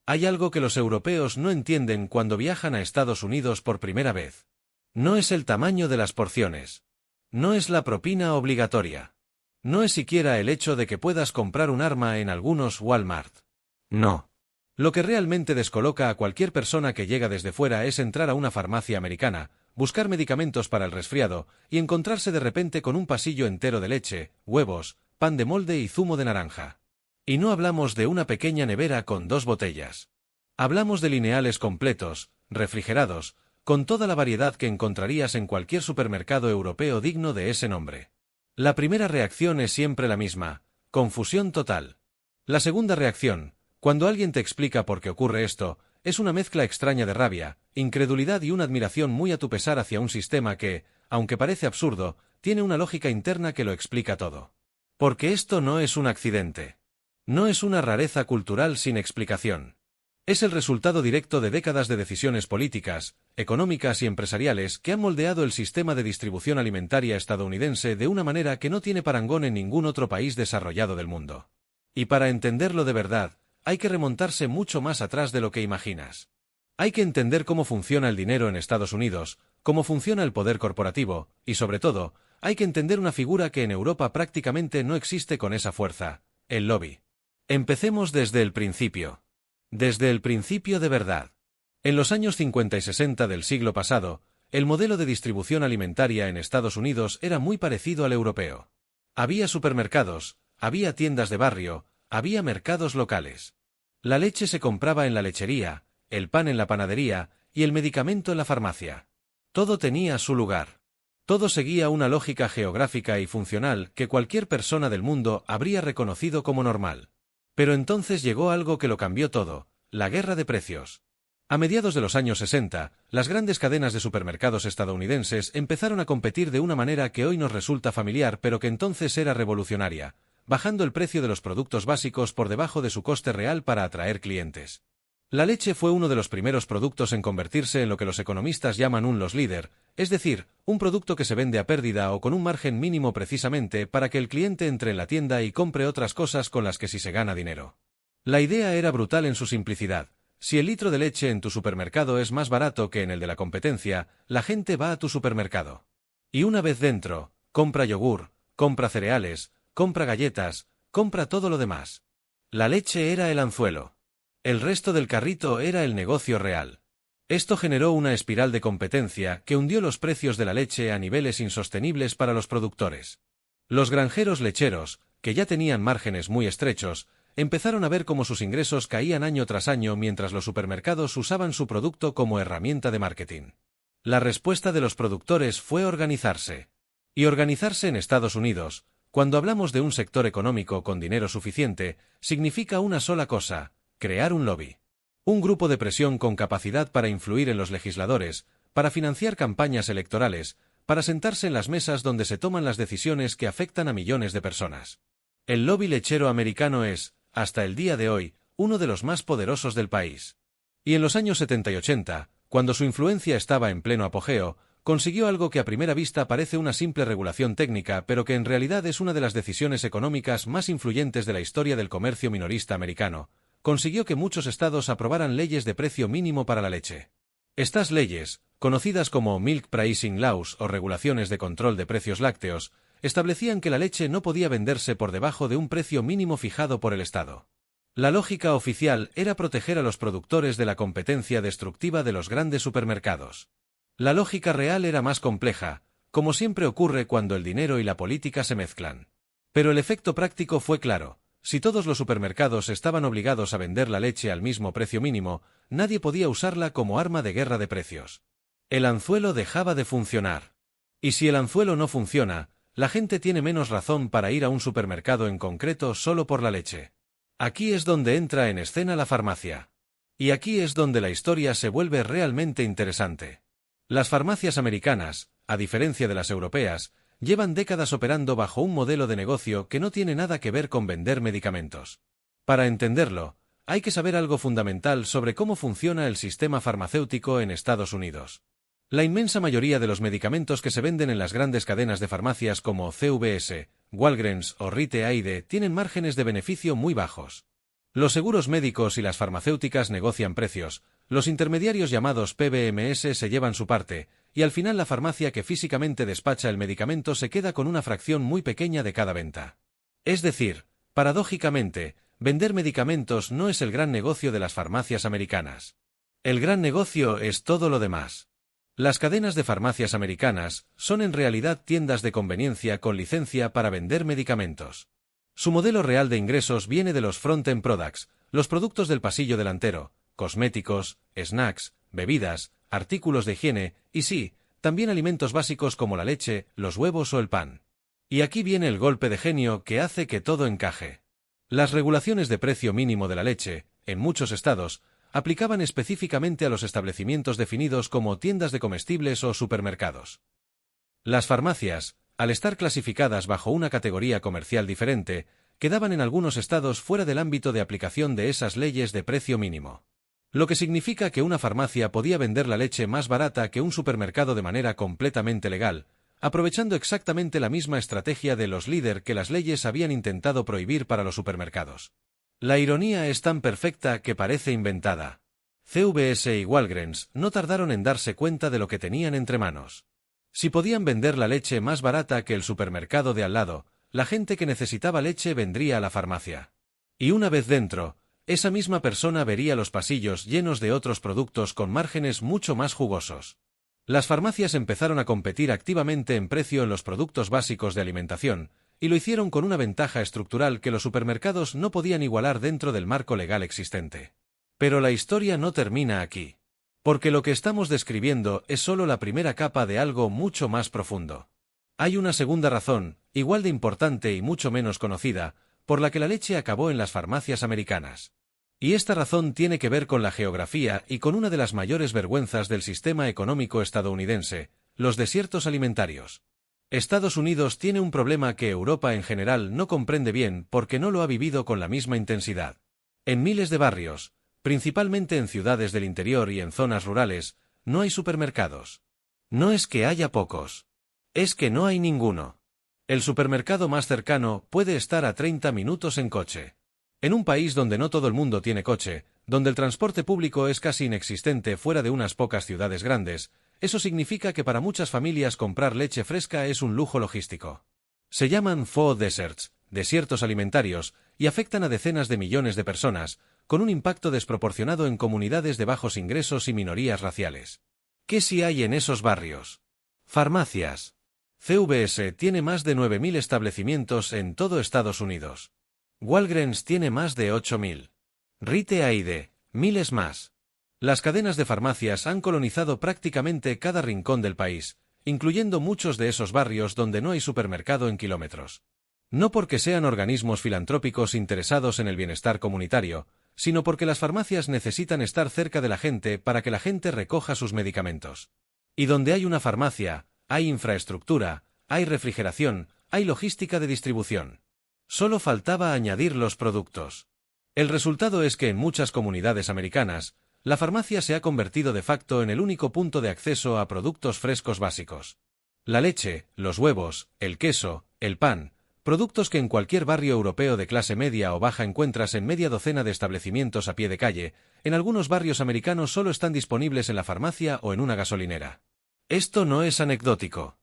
Hay algo que los europeos no entienden cuando viajan a Estados Unidos por primera vez. No es el tamaño de las porciones. No es la propina obligatoria. No es siquiera el hecho de que puedas comprar un arma en algunos Walmart. No. Lo que realmente descoloca a cualquier persona que llega desde fuera es entrar a una farmacia americana, buscar medicamentos para el resfriado y encontrarse de repente con un pasillo entero de leche, huevos, pan de molde y zumo de naranja. Y no hablamos de una pequeña nevera con 2 botellas. Hablamos de lineales completos, refrigerados, con toda la variedad que encontrarías en cualquier supermercado europeo digno de ese nombre. La primera reacción es siempre la misma: confusión total. La segunda reacción, cuando alguien te explica por qué ocurre esto, es una mezcla extraña de rabia, incredulidad y una admiración muy a tu pesar hacia un sistema que, aunque parece absurdo, tiene una lógica interna que lo explica todo. Porque esto no es un accidente. No es una rareza cultural sin explicación. Es el resultado directo de décadas de decisiones políticas, económicas y empresariales que han moldeado el sistema de distribución alimentaria estadounidense de una manera que no tiene parangón en ningún otro país desarrollado del mundo. Y para entenderlo de verdad, hay que remontarse mucho más atrás de lo que imaginas. Hay que entender cómo funciona el dinero en Estados Unidos, cómo funciona el poder corporativo, y sobre todo, hay que entender una figura que en Europa prácticamente no existe con esa fuerza: el lobby. Empecemos desde el principio. Desde el principio de verdad. En los años 50 y 60 del siglo pasado, el modelo de distribución alimentaria en Estados Unidos era muy parecido al europeo. Había supermercados, había tiendas de barrio, había mercados locales. La leche se compraba en la lechería, el pan en la panadería y el medicamento en la farmacia. Todo tenía su lugar. Todo seguía una lógica geográfica y funcional que cualquier persona del mundo habría reconocido como normal. Pero entonces llegó algo que lo cambió todo: la guerra de precios. A mediados de los años 60, las grandes cadenas de supermercados estadounidenses empezaron a competir de una manera que hoy nos resulta familiar pero que entonces era revolucionaria, bajando el precio de los productos básicos por debajo de su coste real para atraer clientes. La leche fue uno de los primeros productos en convertirse en lo que los economistas llaman un loss leader, es decir, un producto que se vende a pérdida o con un margen mínimo precisamente para que el cliente entre en la tienda y compre otras cosas con las que sí se gana dinero. La idea era brutal en su simplicidad: si el litro de leche en tu supermercado es más barato que en el de la competencia, la gente va a tu supermercado. Y una vez dentro, compra yogur, compra cereales, compra galletas, compra todo lo demás. La leche era el anzuelo. El resto del carrito era el negocio real. Esto generó una espiral de competencia que hundió los precios de la leche a niveles insostenibles para los productores. Los granjeros lecheros, que ya tenían márgenes muy estrechos, empezaron a ver cómo sus ingresos caían año tras año mientras los supermercados usaban su producto como herramienta de marketing. La respuesta de los productores fue organizarse. Y organizarse en Estados Unidos, cuando hablamos de un sector económico con dinero suficiente, significa una sola cosa: crear un lobby. Un grupo de presión con capacidad para influir en los legisladores, para financiar campañas electorales, para sentarse en las mesas donde se toman las decisiones que afectan a millones de personas. El lobby lechero americano es, hasta el día de hoy, uno de los más poderosos del país. Y en los años 70 y 80, cuando su influencia estaba en pleno apogeo, consiguió algo que a primera vista parece una simple regulación técnica, pero que en realidad es una de las decisiones económicas más influyentes de la historia del comercio minorista americano. Consiguió que muchos estados aprobaran leyes de precio mínimo para la leche. Estas leyes, conocidas como Milk Pricing Laws o regulaciones de control de precios lácteos, establecían que la leche no podía venderse por debajo de un precio mínimo fijado por el Estado. La lógica oficial era proteger a los productores de la competencia destructiva de los grandes supermercados. La lógica real era más compleja, como siempre ocurre cuando el dinero y la política se mezclan. Pero el efecto práctico fue claro: si todos los supermercados estaban obligados a vender la leche al mismo precio mínimo, nadie podía usarla como arma de guerra de precios. El anzuelo dejaba de funcionar. Y si el anzuelo no funciona, la gente tiene menos razón para ir a un supermercado en concreto solo por la leche. Aquí es donde entra en escena la farmacia. Y aquí es donde la historia se vuelve realmente interesante. Las farmacias americanas, a diferencia de las europeas, llevan décadas operando bajo un modelo de negocio que no tiene nada que ver con vender medicamentos. Para entenderlo, hay que saber algo fundamental sobre cómo funciona el sistema farmacéutico en Estados Unidos. La inmensa mayoría de los medicamentos que se venden en las grandes cadenas de farmacias como CVS, Walgreens o Rite Aid tienen márgenes de beneficio muy bajos. Los seguros médicos y las farmacéuticas negocian precios, los intermediarios llamados PBMs se llevan su parte, y al final la farmacia que físicamente despacha el medicamento se queda con una fracción muy pequeña de cada venta. Es decir, paradójicamente, vender medicamentos no es el gran negocio de las farmacias americanas. El gran negocio es todo lo demás. Las cadenas de farmacias americanas son en realidad tiendas de conveniencia con licencia para vender medicamentos. Su modelo real de ingresos viene de los front-end products, los productos del pasillo delantero, cosméticos, snacks, bebidas, artículos de higiene y sí, también alimentos básicos como la leche, los huevos o el pan. Y aquí viene el golpe de genio que hace que todo encaje. Las regulaciones de precio mínimo de la leche, en muchos estados, aplicaban específicamente a los establecimientos definidos como tiendas de comestibles o supermercados. Las farmacias, al estar clasificadas bajo una categoría comercial diferente, quedaban en algunos estados fuera del ámbito de aplicación de esas leyes de precio mínimo. Lo que significa que una farmacia podía vender la leche más barata que un supermercado de manera completamente legal, aprovechando exactamente la misma estrategia de los líderes que las leyes habían intentado prohibir para los supermercados. La ironía es tan perfecta que parece inventada. CVS y Walgreens no tardaron en darse cuenta de lo que tenían entre manos. Si podían vender la leche más barata que el supermercado de al lado, la gente que necesitaba leche vendría a la farmacia. Y una vez dentro, esa misma persona vería los pasillos llenos de otros productos con márgenes mucho más jugosos. Las farmacias empezaron a competir activamente en precio en los productos básicos de alimentación, y lo hicieron con una ventaja estructural que los supermercados no podían igualar dentro del marco legal existente. Pero la historia no termina aquí. Porque lo que estamos describiendo es solo la primera capa de algo mucho más profundo. Hay una segunda razón, igual de importante y mucho menos conocida, por la que la leche acabó en las farmacias americanas. Y esta razón tiene que ver con la geografía y con una de las mayores vergüenzas del sistema económico estadounidense, los desiertos alimentarios. Estados Unidos tiene un problema que Europa en general no comprende bien porque no lo ha vivido con la misma intensidad. En miles de barrios, principalmente en ciudades del interior y en zonas rurales, no hay supermercados. No es que haya pocos. Es que no hay ninguno. El supermercado más cercano puede estar a 30 minutos en coche. En un país donde no todo el mundo tiene coche, donde el transporte público es casi inexistente fuera de unas pocas ciudades grandes, eso significa que para muchas familias comprar leche fresca es un lujo logístico. Se llaman food deserts, desiertos alimentarios, y afectan a decenas de millones de personas, con un impacto desproporcionado en comunidades de bajos ingresos y minorías raciales. ¿Qué si hay en esos barrios? Farmacias. CVS tiene más de 9.000 establecimientos en todo Estados Unidos. Walgreens tiene más de 8.000. Rite Aid, miles más. Las cadenas de farmacias han colonizado prácticamente cada rincón del país, incluyendo muchos de esos barrios donde no hay supermercado en kilómetros. No porque sean organismos filantrópicos interesados en el bienestar comunitario, sino porque las farmacias necesitan estar cerca de la gente para que la gente recoja sus medicamentos. Y donde hay una farmacia, hay infraestructura, hay refrigeración, hay logística de distribución. Solo faltaba añadir los productos. El resultado es que en muchas comunidades americanas, la farmacia se ha convertido de facto en el único punto de acceso a productos frescos básicos. La leche, los huevos, el queso, el pan, productos que en cualquier barrio europeo de clase media o baja encuentras en media docena de establecimientos a pie de calle, en algunos barrios americanos solo están disponibles en la farmacia o en una gasolinera. Esto no es anecdótico.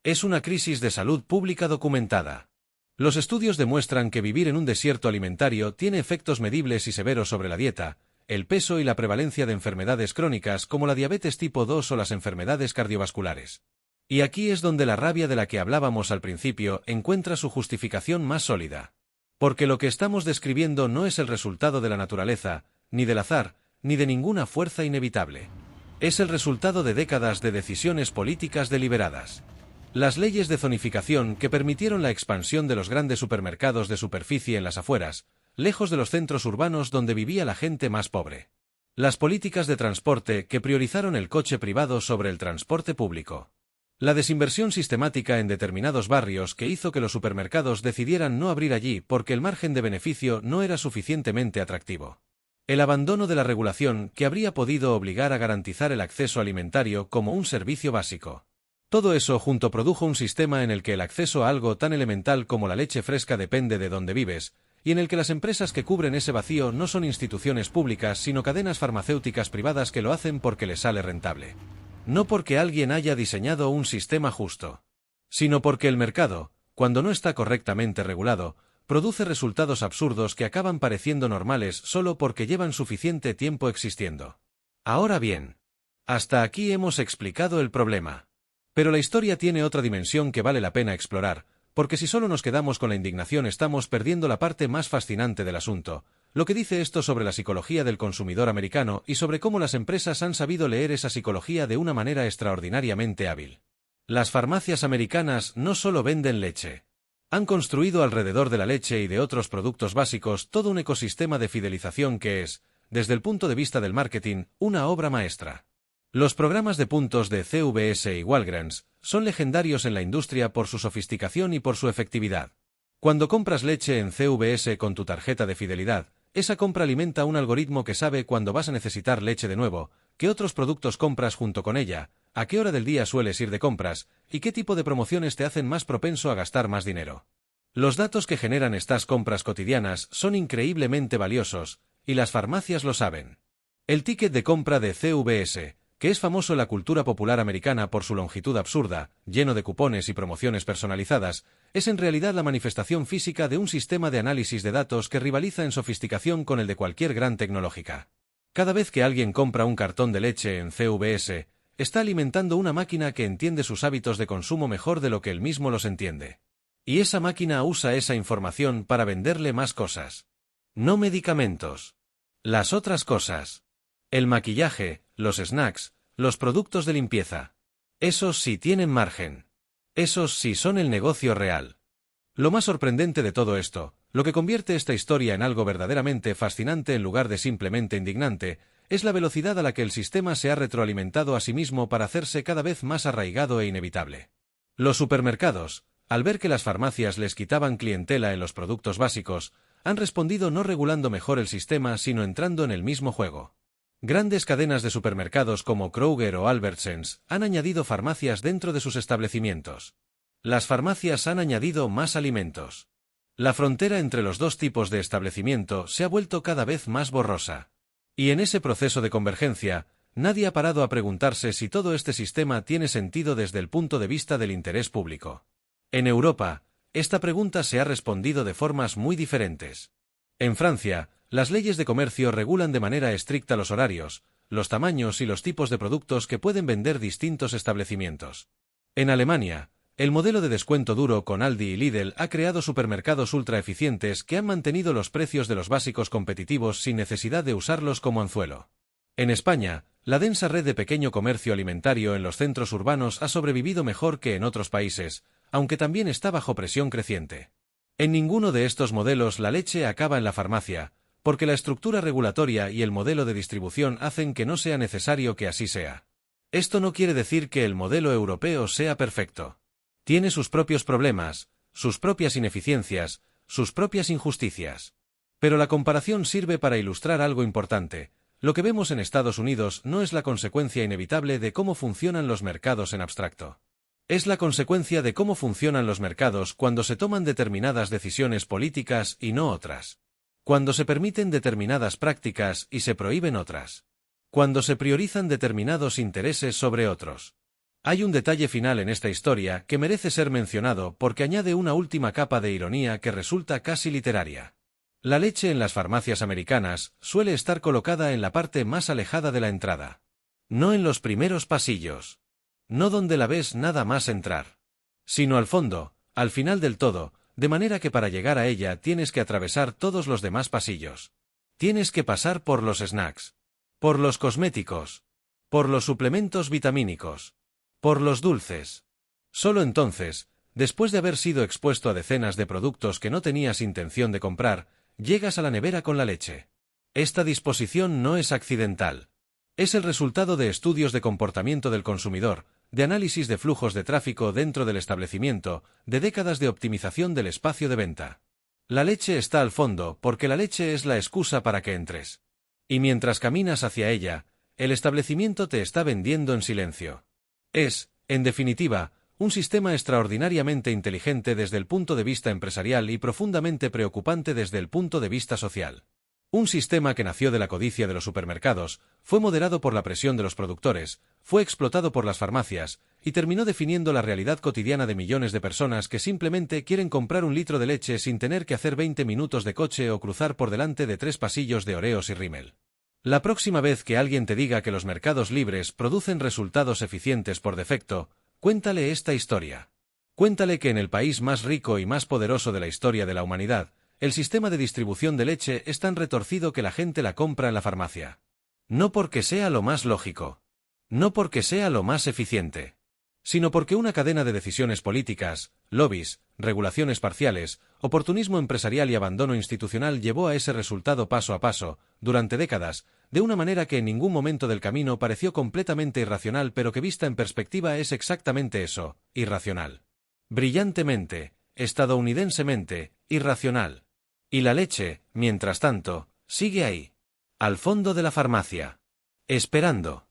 Es una crisis de salud pública documentada. Los estudios demuestran que vivir en un desierto alimentario tiene efectos medibles y severos sobre la dieta, el peso y la prevalencia de enfermedades crónicas como la diabetes tipo 2 o las enfermedades cardiovasculares. Y aquí es donde la rabia de la que hablábamos al principio encuentra su justificación más sólida. Porque lo que estamos describiendo no es el resultado de la naturaleza, ni del azar, ni de ninguna fuerza inevitable. Es el resultado de décadas de decisiones políticas deliberadas. Las leyes de zonificación que permitieron la expansión de los grandes supermercados de superficie en las afueras, lejos de los centros urbanos donde vivía la gente más pobre. Las políticas de transporte que priorizaron el coche privado sobre el transporte público. La desinversión sistemática en determinados barrios que hizo que los supermercados decidieran no abrir allí porque el margen de beneficio no era suficientemente atractivo. El abandono de la regulación que habría podido obligar a garantizar el acceso alimentario como un servicio básico. Todo eso junto produjo un sistema en el que el acceso a algo tan elemental como la leche fresca depende de dónde vives, y en el que las empresas que cubren ese vacío no son instituciones públicas sino cadenas farmacéuticas privadas que lo hacen porque les sale rentable. No porque alguien haya diseñado un sistema justo, sino porque el mercado, cuando no está correctamente regulado, produce resultados absurdos que acaban pareciendo normales solo porque llevan suficiente tiempo existiendo. Ahora bien, hasta aquí hemos explicado el problema. Pero la historia tiene otra dimensión que vale la pena explorar, porque si solo nos quedamos con la indignación estamos perdiendo la parte más fascinante del asunto. Lo que dice esto sobre la psicología del consumidor americano y sobre cómo las empresas han sabido leer esa psicología de una manera extraordinariamente hábil. Las farmacias americanas no solo venden leche. Han construido alrededor de la leche y de otros productos básicos todo un ecosistema de fidelización que es, desde el punto de vista del marketing, una obra maestra. Los programas de puntos de CVS y Walgreens son legendarios en la industria por su sofisticación y por su efectividad. Cuando compras leche en CVS con tu tarjeta de fidelidad, esa compra alimenta un algoritmo que sabe cuándo vas a necesitar leche de nuevo, qué otros productos compras junto con ella, a qué hora del día sueles ir de compras, y qué tipo de promociones te hacen más propenso a gastar más dinero. Los datos que generan estas compras cotidianas son increíblemente valiosos, y las farmacias lo saben. El ticket de compra de CVS, que es famoso en la cultura popular americana por su longitud absurda, lleno de cupones y promociones personalizadas, es en realidad la manifestación física de un sistema de análisis de datos que rivaliza en sofisticación con el de cualquier gran tecnológica. Cada vez que alguien compra un cartón de leche en CVS, está alimentando una máquina que entiende sus hábitos de consumo mejor de lo que él mismo los entiende. Y esa máquina usa esa información para venderle más cosas. No medicamentos. Las otras cosas. El maquillaje, los snacks, los productos de limpieza. Esos sí tienen margen. Esos sí son el negocio real. Lo más sorprendente de todo esto, lo que convierte esta historia en algo verdaderamente fascinante en lugar de simplemente indignante, es la velocidad a la que el sistema se ha retroalimentado a sí mismo para hacerse cada vez más arraigado e inevitable. Los supermercados, al ver que las farmacias les quitaban clientela en los productos básicos, han respondido no regulando mejor el sistema sino entrando en el mismo juego. Grandes cadenas de supermercados como Kroger o Albertsons han añadido farmacias dentro de sus establecimientos. Las farmacias han añadido más alimentos. La frontera entre los dos tipos de establecimiento se ha vuelto cada vez más borrosa. Y en ese proceso de convergencia, nadie ha parado a preguntarse si todo este sistema tiene sentido desde el punto de vista del interés público. En Europa, esta pregunta se ha respondido de formas muy diferentes. En Francia, las leyes de comercio regulan de manera estricta los horarios, los tamaños y los tipos de productos que pueden vender distintos establecimientos. En Alemania, el modelo de descuento duro con Aldi y Lidl ha creado supermercados ultra eficientes que han mantenido los precios de los básicos competitivos sin necesidad de usarlos como anzuelo. En España, la densa red de pequeño comercio alimentario en los centros urbanos ha sobrevivido mejor que en otros países, aunque también está bajo presión creciente. En ninguno de estos modelos la leche acaba en la farmacia, porque la estructura regulatoria y el modelo de distribución hacen que no sea necesario que así sea. Esto no quiere decir que el modelo europeo sea perfecto. Tiene sus propios problemas, sus propias ineficiencias, sus propias injusticias. Pero la comparación sirve para ilustrar algo importante. Lo que vemos en Estados Unidos no es la consecuencia inevitable de cómo funcionan los mercados en abstracto. Es la consecuencia de cómo funcionan los mercados cuando se toman determinadas decisiones políticas y no otras. Cuando se permiten determinadas prácticas y se prohíben otras. Cuando se priorizan determinados intereses sobre otros. Hay un detalle final en esta historia que merece ser mencionado porque añade una última capa de ironía que resulta casi literaria. La leche en las farmacias americanas suele estar colocada en la parte más alejada de la entrada. No en los primeros pasillos. No donde la ves nada más entrar. Sino al fondo, al final del todo, de manera que para llegar a ella tienes que atravesar todos los demás pasillos. Tienes que pasar por los snacks. Por los cosméticos. Por los suplementos vitamínicos. Por los dulces. Solo entonces, después de haber sido expuesto a decenas de productos que no tenías intención de comprar, llegas a la nevera con la leche. Esta disposición no es accidental. Es el resultado de estudios de comportamiento del consumidor, de análisis de flujos de tráfico dentro del establecimiento, de décadas de optimización del espacio de venta. La leche está al fondo porque la leche es la excusa para que entres. Y mientras caminas hacia ella, el establecimiento te está vendiendo en silencio. Es, en definitiva, un sistema extraordinariamente inteligente desde el punto de vista empresarial y profundamente preocupante desde el punto de vista social. Un sistema que nació de la codicia de los supermercados, fue moderado por la presión de los productores, fue explotado por las farmacias, y terminó definiendo la realidad cotidiana de millones de personas que simplemente quieren comprar un litro de leche sin tener que hacer 20 minutos de coche o cruzar por delante de 3 pasillos de Oreos y Rimmel. La próxima vez que alguien te diga que los mercados libres producen resultados eficientes por defecto, cuéntale esta historia. Cuéntale que en el país más rico y más poderoso de la historia de la humanidad, el sistema de distribución de leche es tan retorcido que la gente la compra en la farmacia. No porque sea lo más lógico. No porque sea lo más eficiente. Sino porque una cadena de decisiones políticas, lobbies, regulaciones parciales, oportunismo empresarial y abandono institucional llevó a ese resultado paso a paso, durante décadas, de una manera que en ningún momento del camino pareció completamente irracional, pero que vista en perspectiva es exactamente eso, irracional. Brillantemente, estadounidensemente, irracional. Y la leche, mientras tanto, sigue ahí. Al fondo de la farmacia. Esperando.